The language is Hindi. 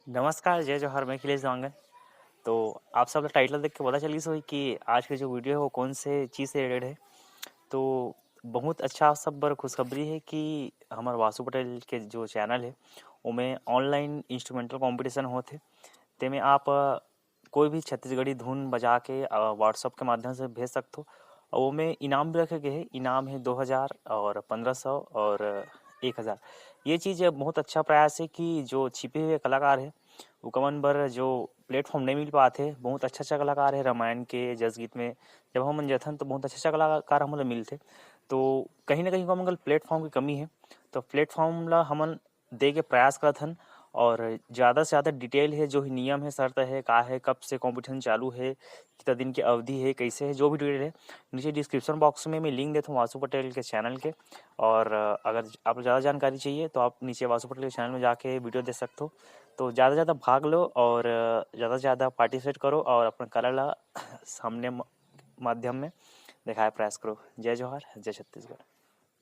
नमस्कार, जय जौहर, मैं अखिलेश वांगन। तो आप सब टाइटल देख के पता चली सो कि आज की जो वीडियो है वो कौन से चीज़ से रिलेटेड है। तो बहुत अच्छा सब बर खुशखबरी है कि हमारे वासु पटेल के जो चैनल है उमें ऑनलाइन इंस्ट्रूमेंटल कंपटीशन होते। तेमें आप कोई भी छत्तीसगढ़ी धुन बजा के व्हाट्सअप के माध्यम से भेज सकते हो। और वो में इनाम भी रखे गए हैं। इनाम है 2000 और 1500 और 1000। ये चीज़ बहुत अच्छा प्रयास है कि जो छिपे हुए कलाकार है वो कमन बर जो प्लेटफॉर्म नहीं मिल पाते। बहुत अच्छा अच्छा कलाकार है रामायण के जस गीत में जब हम जथन तो बहुत अच्छा अच्छा कलाकार हम मिलते। तो कहीं ना कहीं को प्लेटफॉर्म की कमी है। तो प्लेटफॉर्म ला हमन दे के प्रयास करत हन। और ज़्यादा से ज़्यादा डिटेल है जो नियम है शर्त है का है कब से कंपटीशन चालू है कितना दिन की अवधि है कैसे है जो भी डिटेल है नीचे डिस्क्रिप्शन बॉक्स में मैं लिंक देता हूँ वासु पटेल के चैनल के। और अगर आप ज़्यादा जानकारी चाहिए तो आप नीचे वासु पटेल के चैनल में जाके वीडियो देख सकते हो। तो ज़्यादा से ज़्यादा भाग लो और ज़्यादा से ज़्यादा पार्टिसिपेट करो और अपना कला ला सामने माध्यम में दिखाए प्रयास करो। जय जौहर, जय छत्तीसगढ़।